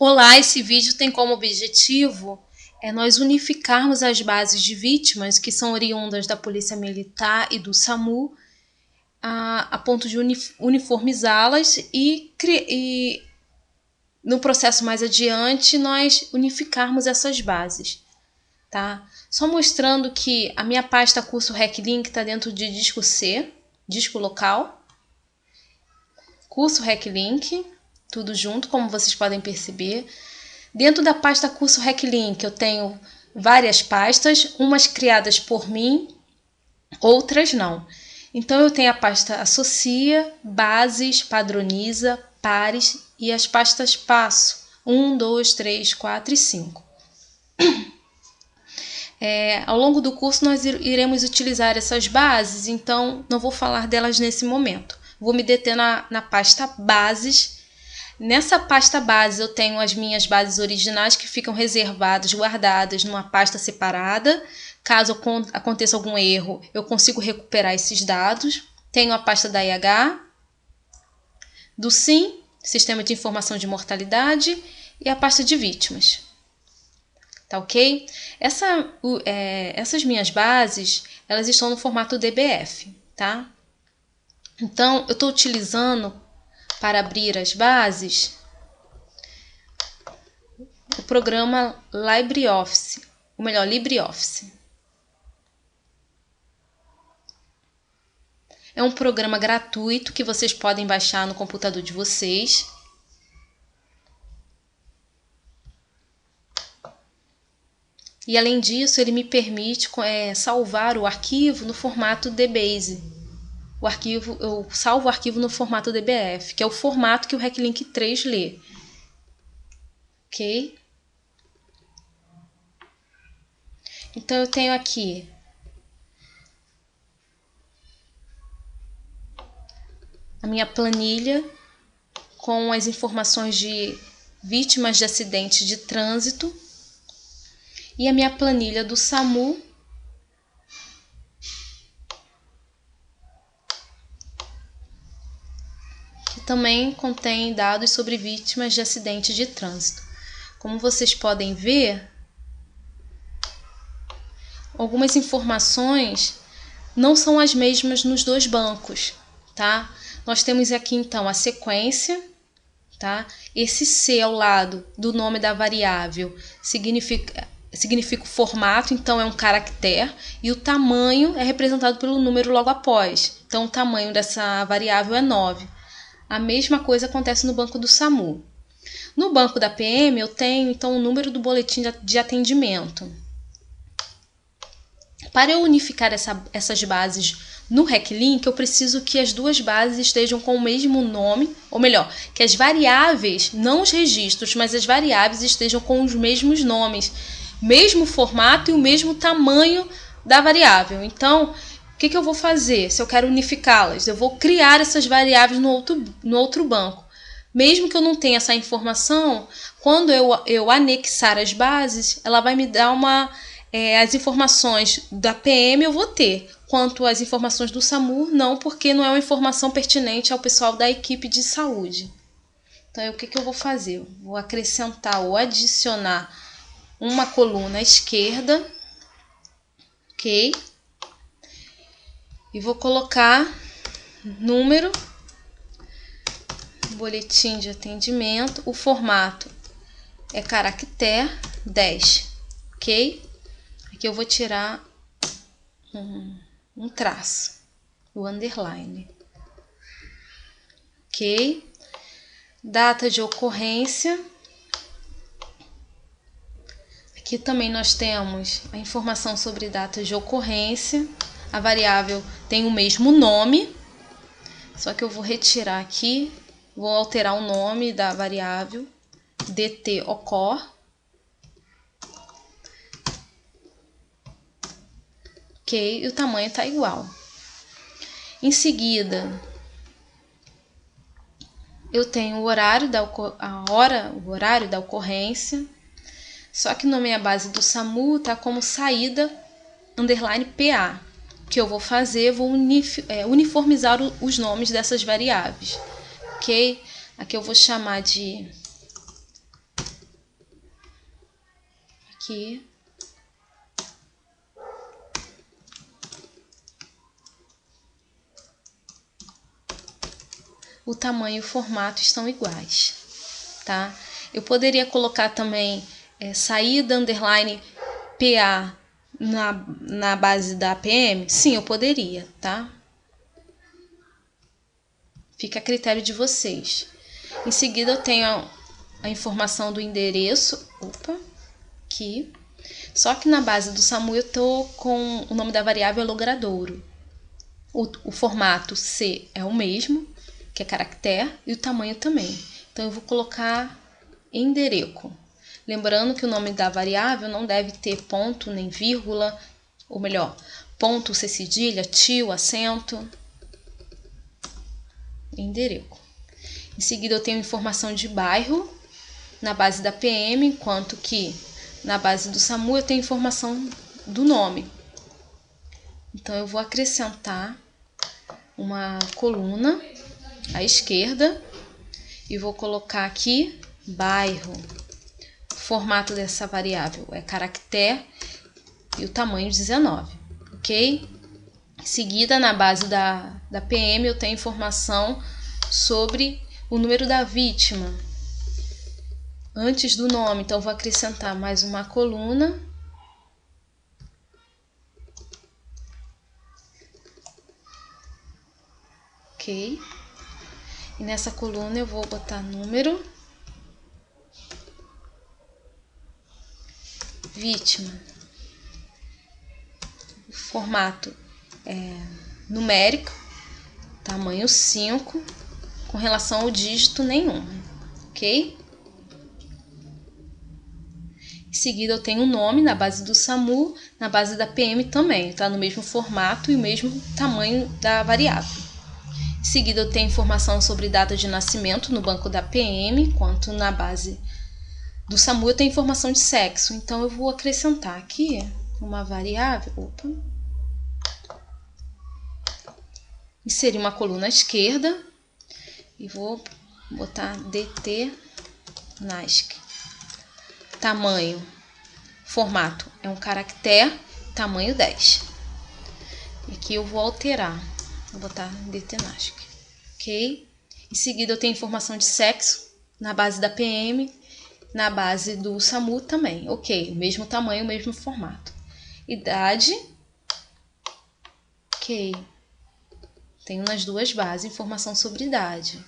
Olá, esse vídeo tem como objetivo nós unificarmos as bases de vítimas que são oriundas da Polícia Militar e do SAMU a ponto de uniformizá-las e no processo mais adiante nós unificarmos essas bases, tá? Só mostrando que a minha pasta curso RecLink está dentro de disco C, disco local, curso RecLink, tudo junto, como vocês podem perceber. Dentro da pasta curso RecLink eu tenho várias pastas, umas criadas por mim, outras não. Então eu tenho a pasta associa, bases, padroniza, pares e as pastas passo 1, 2, 3, 4 e 5. Ao longo do curso nós iremos utilizar essas bases, então não vou falar delas nesse momento. Vou me deter na pasta bases. Nessa pasta base eu tenho as minhas bases originais que ficam reservadas, guardadas numa pasta separada. Caso aconteça algum erro, eu consigo recuperar esses dados. Tenho a pasta da IH, do SIM, Sistema de Informação de Mortalidade, e a pasta de vítimas. Tá ok? Essas minhas bases, elas estão no formato DBF, tá? Então, eu estou utilizando para abrir as bases o programa LibreOffice, ou melhor, LibreOffice. É um programa gratuito que vocês podem baixar no computador de vocês. E além disso, ele me permite salvar o arquivo no formato DBase. Eu salvo o arquivo no formato DBF, que é o formato que o RecLink 3 lê. Ok? Então eu tenho aqui a minha planilha com as informações de vítimas de acidentes de trânsito e a minha planilha do SAMU que também contém dados sobre vítimas de acidentes de trânsito. Como vocês podem ver, algumas informações não são as mesmas nos dois bancos, tá? Nós temos aqui então a sequência, tá? Esse C ao lado do nome da variável significa o formato, então é um caractere, e o tamanho é representado pelo número logo após. Então o tamanho dessa variável é 9. A mesma coisa acontece no banco do SAMU. No banco da PM eu tenho então o número do boletim de atendimento. Para eu unificar essas bases no RecLink, eu preciso que as duas bases estejam com o mesmo nome, ou melhor, que as variáveis, não os registros, mas as variáveis estejam com os mesmos nomes, mesmo formato e o mesmo tamanho da variável. Então, o que eu vou fazer se eu quero unificá-las? Eu vou criar essas variáveis no outro banco. Mesmo que eu não tenha essa informação, quando eu anexar as bases, ela vai me dar as informações da PM eu vou ter, quanto às informações do SAMU, não, porque não é uma informação pertinente ao pessoal da equipe de saúde. Então, o que eu vou fazer? Vou acrescentar ou adicionar uma coluna à esquerda, ok? E vou colocar número, boletim de atendimento, o formato é caractere 10, ok? Aqui eu vou tirar um traço, o underline, ok? Data de ocorrência. Aqui também nós temos a informação sobre data de ocorrência. A variável tem o mesmo nome, só que eu vou retirar aqui, vou alterar o nome da variável, DT ocorre. Ok, e o tamanho está igual. Em seguida, eu tenho o horário da ocorrência, só que na minha base do SAMU está como saída underline PA. O que eu vou fazer? Vou uniformizar os nomes dessas variáveis. Ok? Aqui eu vou chamar de que o tamanho e o formato estão iguais, tá? Eu poderia colocar também saída underline PA na base da APM? Sim, eu poderia, tá? Fica a critério de vocês. Em seguida eu tenho a informação do endereço, aqui. Só que na base do SAMU eu tô com o nome da variável logradouro. O formato C é o mesmo, que é caractere, e o tamanho também. Então eu vou colocar endereço. Lembrando que o nome da variável não deve ter ponto nem vírgula, ou melhor, ponto, C cedilha, tio, acento. Endereço. Em seguida eu tenho informação de bairro na base da PM, enquanto que na base do SAMU eu tenho informação do nome. Então eu vou acrescentar uma coluna à esquerda e vou colocar aqui bairro. O formato dessa variável é caractere e o tamanho 19, ok? Em seguida, na base da PM, eu tenho informação sobre o número da vítima antes do nome. Então, eu vou acrescentar mais uma coluna. Ok. E nessa coluna eu vou botar número, vítima. O formato é numérico, tamanho 5, com relação ao dígito nenhum, ok? Em seguida eu tenho o nome na base do SAMU, na base da PM também, tá no mesmo formato e o mesmo tamanho da variável. Em seguida eu tenho informação sobre data de nascimento no banco da PM, enquanto na base do SAMU eu tenho informação de sexo. Então eu vou acrescentar aqui uma variável, inserir uma coluna à esquerda e vou botar DT NASC. Tamanho, formato é um caractere, tamanho 10. E aqui eu vou alterar, vou botar DT NASC, ok? Em seguida eu tenho informação de sexo na base da PM, na base do SAMU também, ok? Mesmo tamanho, mesmo formato. Idade, ok? Tenho nas duas bases informação sobre idade.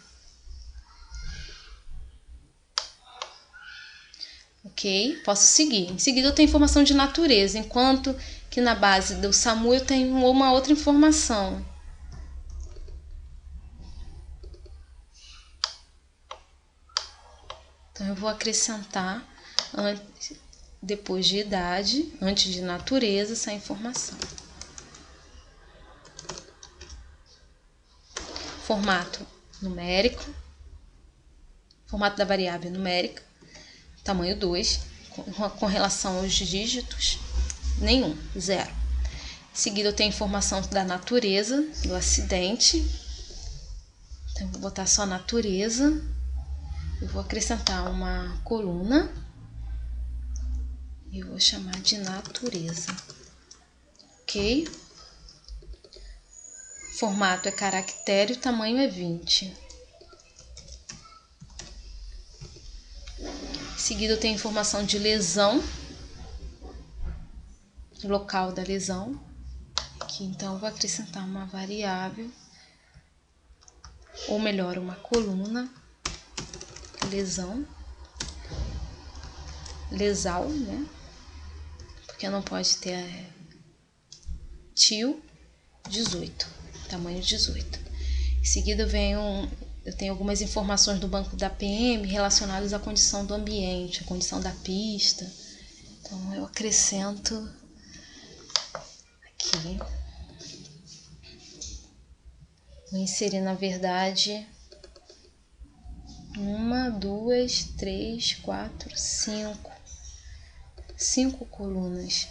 Ok? Posso seguir. Em seguida eu tenho informação de natureza, enquanto que na base do SAMU eu tenho uma outra informação. Então eu vou acrescentar, depois de idade, antes de natureza, essa informação. Formato numérico, formato da variável numérica, tamanho 2, com relação aos dígitos, nenhum, 0. Em seguida eu tenho informação da natureza, do acidente. Então eu vou botar só natureza. Eu vou acrescentar uma coluna e vou chamar de natureza, ok? Formato é caractere, o tamanho é 20. Em seguida eu tenho informação de lesão, local da lesão. Aqui então eu vou acrescentar uma variável, ou melhor, uma coluna, lesão, lesal, né? Porque não pode ter tio, 18, tamanho 18. Em seguida eu tenho algumas informações do banco da PM relacionadas à condição do ambiente, à condição da pista. Então eu acrescento aqui. Vou inserir, na verdade, 1, 2, 3, 4, 5 colunas.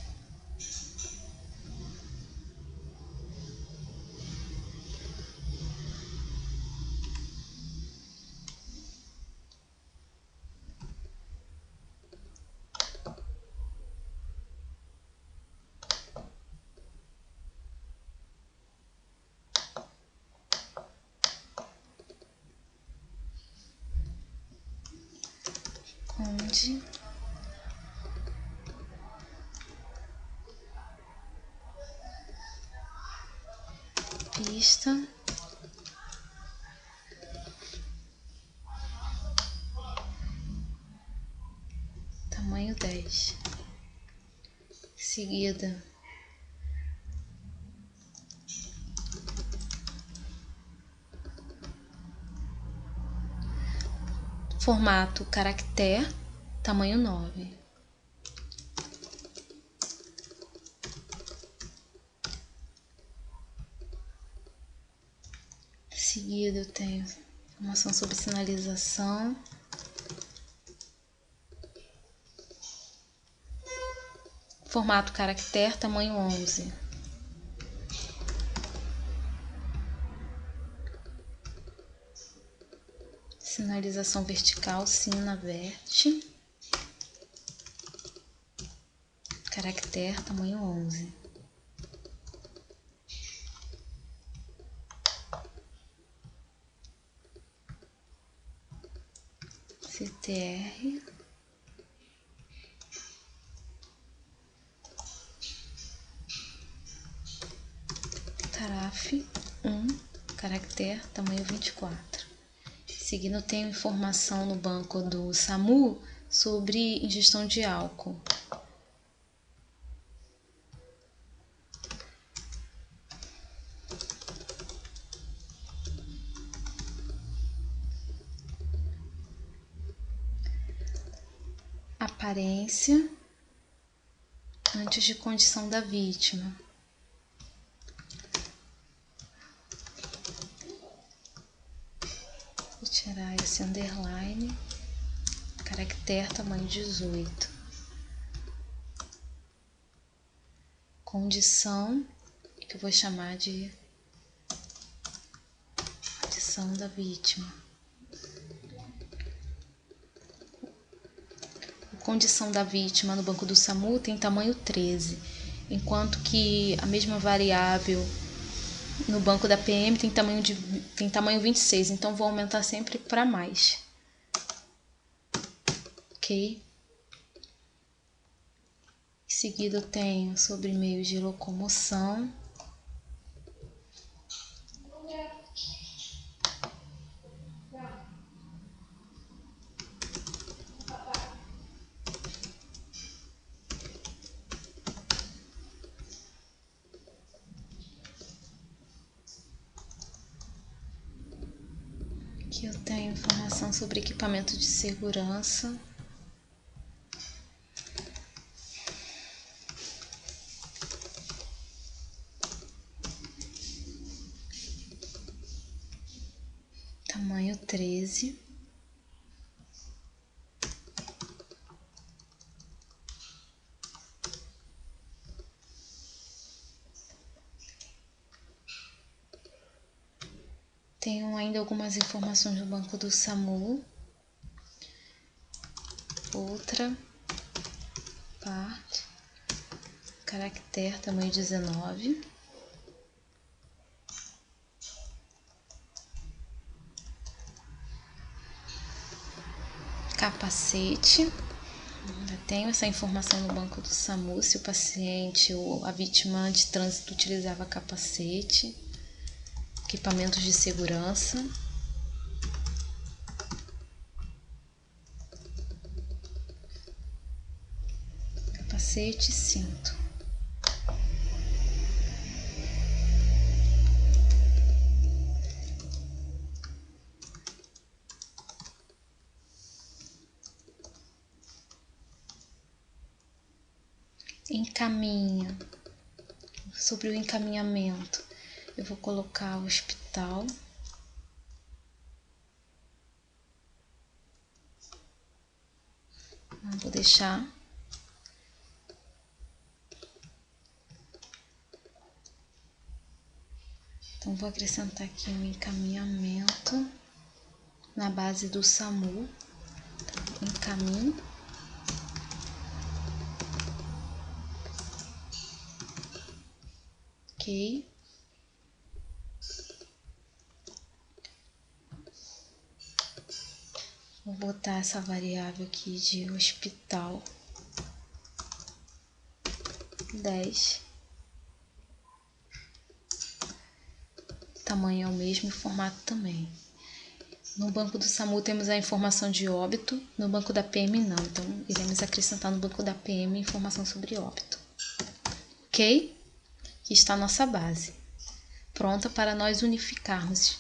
onde pista tamanho 10. Seguida, formato caractere, tamanho 9. Seguida, eu tenho informação sobre sinalização, formato caractere, tamanho 11. Sinalização vertical, sina verte, caractere, tamanho 11. CTR, taraf 1, caractere, tamanho 24. Seguindo, eu tenho informação no banco do SAMU sobre ingestão de álcool. Aparência antes de condição da vítima. Vou tirar esse underline, caractere, tamanho 18. Condição, que eu vou chamar de condição da vítima. Condição da vítima no banco do SAMU tem tamanho 13, enquanto que a mesma variável no banco da PM tem tamanho 26, então vou aumentar sempre para mais. Ok? Em seguida, eu tenho sobre meios de locomoção. Aqui eu tenho informação sobre equipamento de segurança. Tamanho 13. Tenho ainda algumas informações no banco do SAMU. Outra parte. Caractere, tamanho 19. Capacete. Eu tenho essa informação no banco do SAMU, se o paciente ou a vítima de trânsito utilizava capacete. Equipamentos de segurança. Capacete e cinto. Encaminha. Sobre o encaminhamento, eu vou colocar o hospital. Vou deixar. Então, vou acrescentar aqui um encaminhamento na base do SAMU. Então, encaminho. Ok. Vou botar essa variável aqui de hospital 10. Tamanho é o mesmo e formato também. No banco do SAMU temos a informação de óbito, no banco da PM não. Então, iremos acrescentar no banco da PM informação sobre óbito. Ok? Aqui está a nossa base. Pronta para nós unificarmos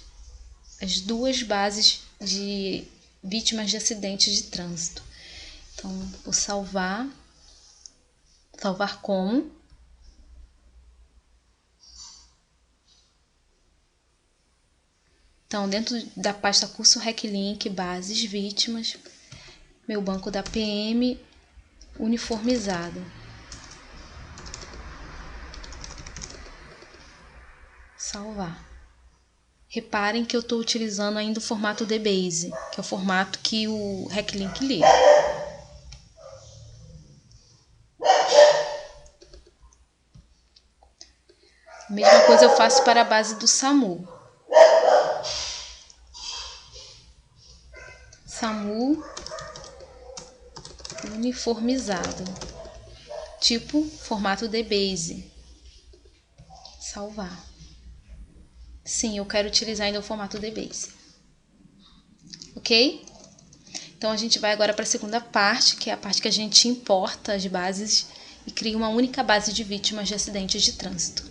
as duas bases de vítimas de acidentes de trânsito. Então, vou salvar como. Então, dentro da pasta curso RecLink, bases, vítimas, meu banco da PM uniformizado. Salvar. Reparem que eu estou utilizando ainda o formato DBase, que é o formato que o RecLink lê. A mesma coisa eu faço para a base do SAMU. SAMU uniformizado. Tipo, formato DBase. Salvar. Sim, eu quero utilizar ainda o formato DBase. Ok? Então, a gente vai agora para a segunda parte, que é a parte que a gente importa as bases e cria uma única base de vítimas de acidentes de trânsito.